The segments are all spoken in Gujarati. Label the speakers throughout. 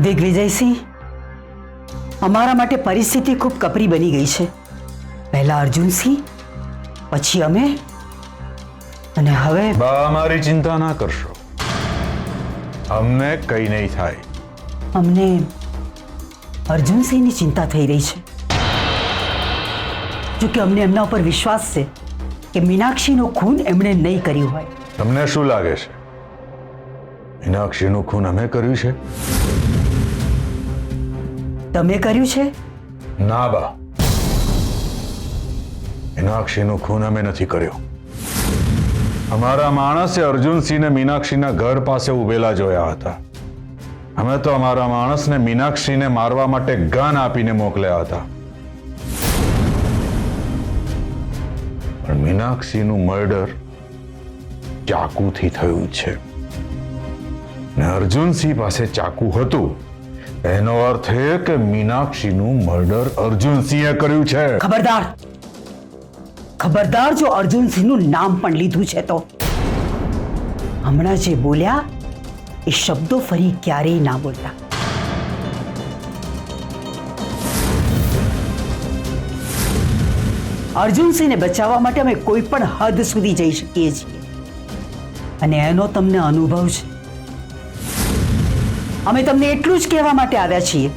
Speaker 1: દિગ્વિજયસિંહ, અમારા માટે પરિસ્થિતિ ખૂબ કપરી બની ગઈ છે. પહેલા અર્જુનસિંહ, પછી અમે, અને હવે
Speaker 2: બા, અમારી ચિંતા ના કરશો. અમને કઈ નહીં થાય.
Speaker 1: અમને અર્જુનસિંહની ચિંતા થઈ રહી છે. જોકે અમને એમના ઉપર વિશ્વાસ છે કે મીનાક્ષીનું ખૂન એમણે નહીં કર્યું હોય.
Speaker 2: તમને શું લાગે છે મીનાક્ષીનું ખૂન અમે કર્યું છે?
Speaker 1: તમે કર્યું છે?
Speaker 2: ના બા, મીનાક્ષીનું ખૂન અમે નથી કર્યું. અમારા માણસે અર્જુનસિંહને મીનાક્ષીના ઘર પાસે ઉભેલા જોયા હતા. અમે તો અમારા માણસને મીનાક્ષીને મારવા માટે ગન આપીને મોકલ્યા હતા. પણ મીનાક્ષીનું મર્ડર ચાકુથી થયું છે. ને અર્જુનસિંહ પાસે ચાકુ હતું, એનો અર્થ એ કે મીનાક્ષીનું મર્ડર અર્જુનસિંહે કર્યું છે.
Speaker 1: ખબરદાર, ખબરદાર, જો અર્જુનસિંહનું નામ પણ લીધું છે તો હમણાં જે બોલ્યા એ શબ્દો ફરી ક્યારેય ના બોલતા. અર્જુનસિંહને બચાવવા માટે અમે કોઈ પણ હદ સુધી જઈ શકીએ છીએ, અને એનો તમને અનુભવ છે. અમે તમને એટલું જ કહેવા માટે આવ્યા છીએ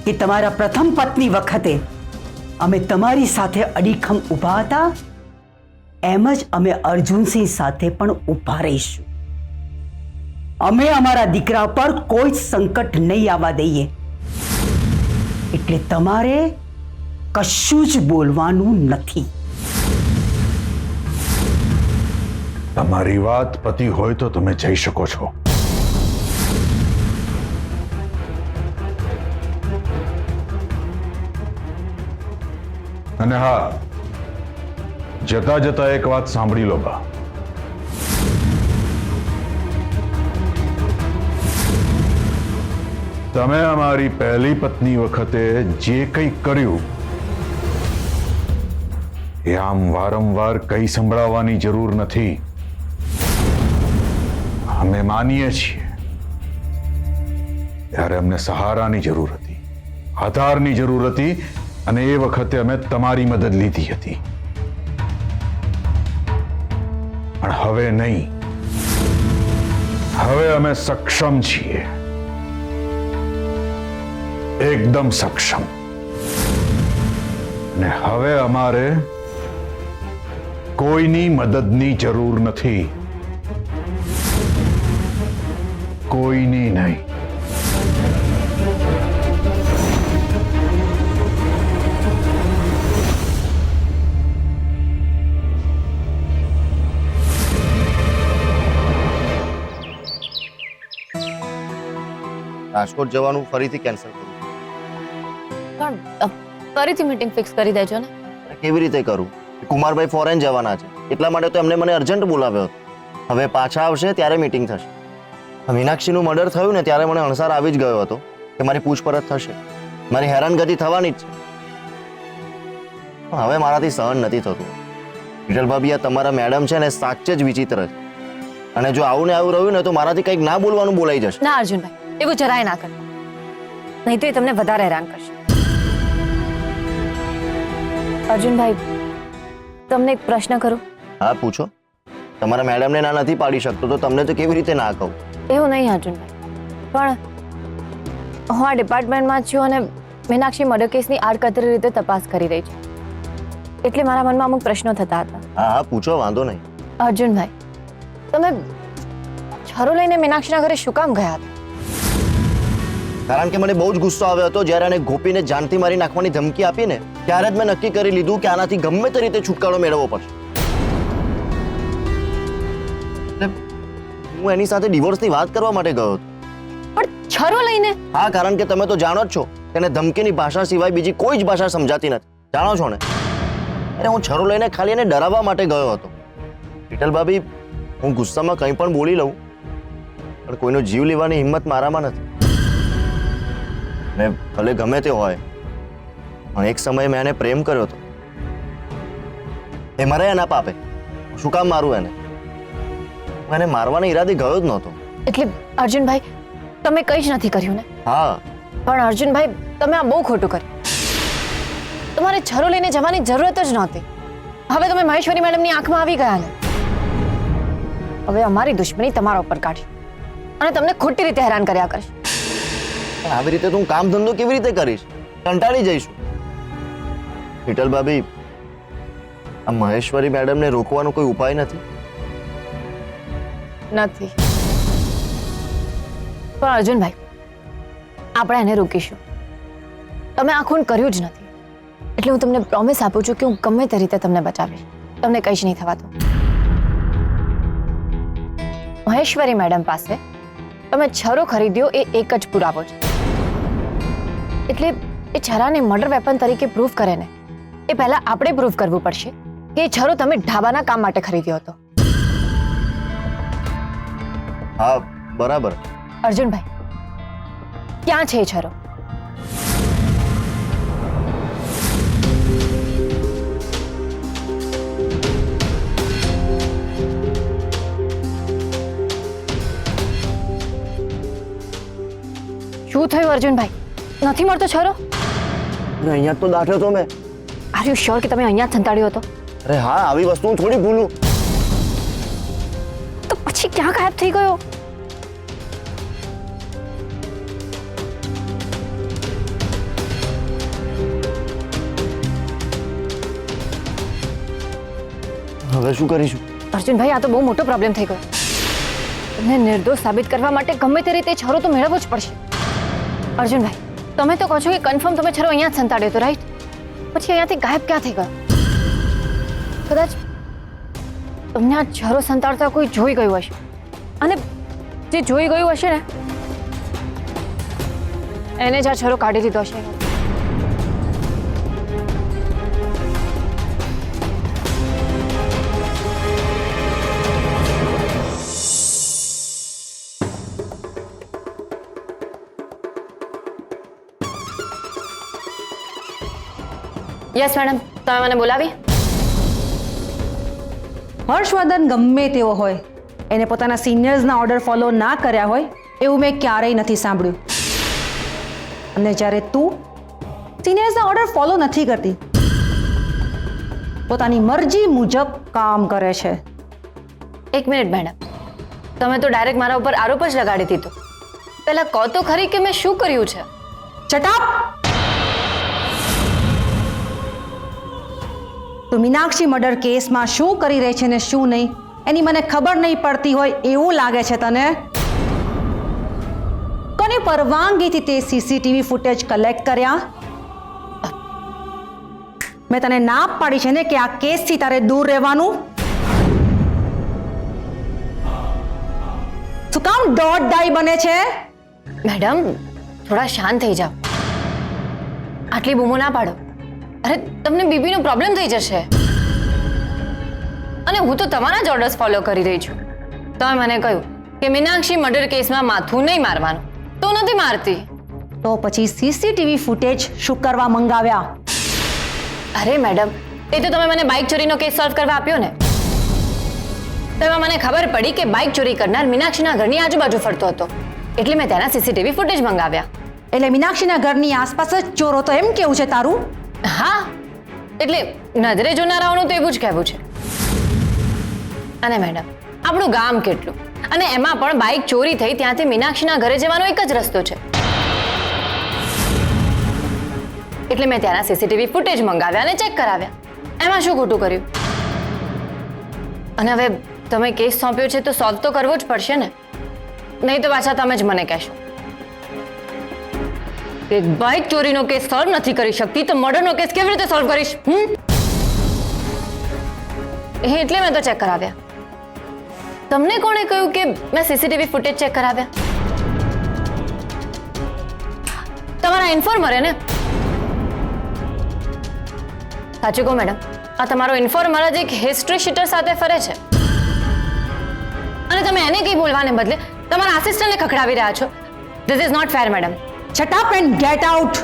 Speaker 1: કે તમારા પ્રથમ પત્ની વખતે અમે તમારી સાથે અડીખમ ઊભા હતા, એમ જ અમે અર્જુનસિંહ સાથે પણ ઊભા રહીશું. અમે અમારા દીકરા પર કોઈ જ સંકટ નહીં આવવા દઈએ. એટલે તમારે કશું જ બોલવાનું નથી.
Speaker 2: તમારી વાત પતિ હોય તો તમે જઈ શકો છો. અને હા, જતા જતા એક વાત સાંભળી લો બા. તમે અમારી પહેલી પત્ની વખતે જે કંઈ કર્યું એ આમ વારંવાર કઈ સંભળાવવાની જરૂર નથી. અમે માનીએ છીએ ત્યારે અમને સહારાની જરૂર હતી, આધારની જરૂર હતી, અને એ વખતે અમે તમારી મદદ લીધી હતી. પણ હવે નહીં. હવે અમે સક્ષમ છીએ, એકદમ સક્ષમ. અને હવે અમારે કોઈની મદદની જરૂર નથી. કોઈની નહીં.
Speaker 3: રાજકોટ જવાનું ફરીથી કેન્સલ કરું.
Speaker 4: પણ ફરીથી મીટિંગ ફિક્સ કરી દેજો ને.
Speaker 3: કેવી રીતે કરું? કુમારભાઈ ફોરેન જવાના છે, એટલા માટે તો એમને મને અર્જન્ટ બોલાવ્યો હતો. હવે પાછા આવશે ત્યારે મીટિંગ થશે. મીનાક્ષીનું મર્ડર થયું ને ત્યારે મને અણસાર આવી જ ગયો હતો કે મારી પૂછપરછ થશે, મારી હેરાનગતિ થવાની જ છે. પણ હવે મારાથી સહન નથી થતું. વિઠ્ઠલ ભાભી, આ તમારા મેડમ છે ને સાચે જ વિચિત્ર છે. અને જો આવું ને આવું રહ્યું ને તો મારાથી કંઈક ના બોલવાનું બોલાઈ જશે.
Speaker 4: ના અર્જુનભાઈ, એવું જરાય ના કરતા, નહીં તો એ તમને વધારે હેરાન કરશે. અર્જુનભાઈ, તમને એક પ્રશ્ન કરું?
Speaker 3: હા, પૂછો. તમારા મેડમને ના નથી પાડી શકતો તો તમને તો કેવી રીતે ના કહું?
Speaker 4: એવું નહીં અર્જુનભાઈ, પણ હું આ ડિપાર્ટમેન્ટમાં જ છું અને મીનાક્ષી મર્ડર કેસની આડકતરી રીતે તપાસ કરી રહી છું, એટલે મારા મનમાં અમુક પ્રશ્નો થતા હતા.
Speaker 3: હા હા, પૂછો, વાંધો નહીં.
Speaker 4: અર્જુનભાઈ, તમે છરો લઈને મીનાક્ષીના ઘરે શું કામ ગયા હતા?
Speaker 3: કારણ કે મને બહુ જ ગુસ્સો આવ્યો હતો જ્યારે એને ગોપીને જાનથી મારી નાખવાની ધમકી આપીને ત્યારે જ મેં નક્કી કરી લીધું કે આનાથી ગમે તે રીતે છુટકારો મેળવવો પડશે. હું એની સાથે ડિવોર્સની વાત કરવા માટે ગયો હતો.
Speaker 4: પણ છરો લઈને?
Speaker 3: હા, કારણ કે તમે તો જાણો જ છો તેને ધમકીની ભાષા સિવાય બીજી કોઈ જ ભાષા સમજાતી નથી. જાણો છો ને? અરે હું છરો લઈને ખાલી એને ડરાવવા માટે ગયો હતો. વિઠ્ઠલ ભાભી, હું ગુસ્સામાં કંઈ પણ બોલી લઉં, પણ કોઈનો જીવ લેવાની હિંમત મારામાં નથી. ને ભલે ગમે તે હોય, પણ એક સમયે મેં એને પ્રેમ કર્યો હતો. એ મરે એના પાપે, શું કામ મારું એને? હું એને મારવાના ઈરાદે ગયો જ નહોતો.
Speaker 4: એટલે અર્જુનભાઈ, તમે કંઈ જ નથી કર્યું ને?
Speaker 3: હા,
Speaker 4: પણ અર્જુનભાઈ, તમે આ બહુ ખોટું કર્યું. તમારે છરો લઈને જવાની જરૂરત જ નહોતી. હવે તમે મહેશ્વરી મેડમની આંખમાં આવી ગયા ને. હવે અમારી દુશ્મની તમારા ઉપર કાઢી અને તમને ખોટી રીતે હેરાન કર્યા કરશે.
Speaker 3: પણ આવી રીતે તું કામ ધંધો કેવી રીતે કરીશ? કંટાળી જઈશું. હિટલ ભાભી, આ મહેશ્વરી મેડમને રોકવાનો કોઈ ઉપાય નથી?
Speaker 4: નથી. પણ અર્જુનભાઈ, આપણે એને રોકીશું. તમે આ ખૂન કર્યું જ નથી, એટલે હું તમને પ્રોમિસ આપું છું કે હું ગમે તે રીતે તમને બચાવીશ. તમને કંઈ જ નહીં થવાતું. મહેશ્વરી મેડમ પાસે તમે છરો ખરીદ્યો એ એક જ પુરાવો છે. એટલે એ છરાને મર્ડર વેપન તરીકે પ્રૂફ કરે ને, એ પહેલા આપણે પ્રૂફ કરવું પડશે કે એ છરો તમે ઢાબાના કામ માટે ખરીદ્યો હતો.
Speaker 3: હા, બરાબર.
Speaker 4: અર્જુનભાઈ, ક્યાં છે એ છરો? શું થયું અર્જુનભાઈ? નથી મળતો છરો?
Speaker 3: અરે અહીંયા જ તો દાઠ્યો તો મેં.
Speaker 4: આર યુ શ્યોર કે તમે અહીંયા જ સંતાડ્યો હતો?
Speaker 3: અરે હા, આવી વસ્તુ હું થોડી ભૂલું.
Speaker 4: તો પછી ક્યાં ગાયબ થઈ ગયો?
Speaker 3: હવે શું કરીશું?
Speaker 4: અર્જુનભાઈ, આ તો બહુ મોટો પ્રોબ્લેમ થઈ ગયો. તમને નિર્દોષ સાબિત કરવા માટે ગમે તે રીતે છરો તો મેળવવો જ પડશે. અર્જુનભાઈ, તમે તો કહો છો કે કન્ફર્મ તમે છરો અહીંયા જ સંતાડ્યો હતો, રાઈટ? પછી અહીંયાથી ગાયબ ક્યાં થઈ ગયો? કદાચ તમને આ છરો સંતાડતા કોઈ જોઈ ગયું હશે, અને જે જોઈ ગયું હશે ને એને જ આ છરો કાઢી લીધો હશે. યસ મેડમ, તમે મને બોલાવી?
Speaker 5: હર્ષવર્ધન ગમે તેવો હોય, એને પોતાના સિનિયર્સના ઓર્ડર ફોલો ના કર્યા હોય એવું મેં ક્યારેય નથી સાંભળ્યું. અને જ્યારે તું સિનિયર્સના ઓર્ડર ફોલો નથી કરતી, પોતાની મરજી મુજબ કામ કરે છે.
Speaker 4: એક મિનિટ મેડમ, તમે તો ડાયરેક્ટ મારા ઉપર આરોપ જ લગાડી દીધો. પહેલા કહો તો ખરી કે મેં શું કર્યું છે?
Speaker 5: ચટાપ! તો મીનાક્ષી મર્ડર કેસમાં શું કરી રહી છે ને શું નહીં એની મને ખબર નહીં પડતી હોય એવું લાગે છે તને? કોની પરવાનગીથી તે સીસીટીવી ફૂટેજ કલેક્ટ કર્યા? મેં તને ના પાડી છે ને કે આ કેસથી તારે દૂર રહેવાનું. શું કામ દોઢ ડાઈ બને છે?
Speaker 4: મેડમ, થોડા શાંત થઈ જાઓ. આટલી બૂમો ના પાડો. અરે, તમને બીપીનો પ્રોબ્લેમ થઈ જશે. અને હું તો તમારા જ ઓર્ડર્સ ફોલો કરી રહી છું. તમે મને કહ્યું કે મીનાક્ષી મર્ડર કેસમાં માથું નહીં મારવાનું, તો નથી મારતી.
Speaker 5: તો પછી સીસીટીવી ફૂટેજ શું કરવા મંગાવ્યા?
Speaker 4: અરે મેડમ, એ તો તમે મને બાઇક ચોરીનો કેસ સોલ્વ કરવા આપ્યો ને, તેમાં મને ખબર પડી કે બાઇક ચોરી કરનાર મીનાક્ષીના ઘરની આજુબાજુ ફરતો હતો, એટલે મેં તેના સીસીટીવી ફૂટેજ મંગાવ્યા.
Speaker 5: એટલે મીનાક્ષીના ઘરની આસપાસ જ ચોરો તો એમ કેવું છે તારું?
Speaker 4: હા, એટલે નજરે જોનારાઓનું તો એવું જ કહેવું છે. અને મેડમ, આપણું ગામ કેટલું, અને એમાં પણ બાઇક ચોરી થઈ ત્યાંથી મીનાક્ષીના ઘરે જવાનો એક જ રસ્તો છે. એટલે મેં ત્યાંના સીસીટીવી ફૂટેજ મંગાવ્યા અને ચેક કરાવ્યા. એમાં શું ખોટું કર્યું? અને હવે તમે કેસ સોંપ્યો છે તો સોલ્વ તો કરવો જ પડશે ને, નહીં તો પાછા તમે જ મને કહેશો કે બાઇક ચોરીનો કેસ સોલ્વ નથી કરી શકતી તો મર્ડરનો કેસ કેવી રીતે સોલ્વ કરીશ? એટલે મેં તો ચેક કરાવ્યા. તમને કોણે કહ્યું કે મેં સીસીટીવી ફૂટેજ ચેક કરાવ્યા? તમારા ઇન્ફોર્મરે ને? સાચું કહો મેડમ, આ તમારો ઇન્ફોર્મર જ એક હિસ્ટ્રી શીટર સાથે ફરે છે, અને તમે એને કંઈ બોલવાને બદલે તમારા આસિસ્ટન્ટને ખખડાવી રહ્યા છો. This is not fair madam.
Speaker 5: Shut up and get out.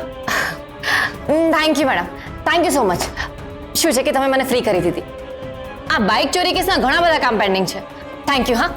Speaker 4: Thank you madam, thank you so much. શું છે કે તમે મને ફ્રી કરી દીધી. આ બાઇક ચોરી કેસના ઘણા બધા કામ પેન્ડિંગ છે. Thank you. હા,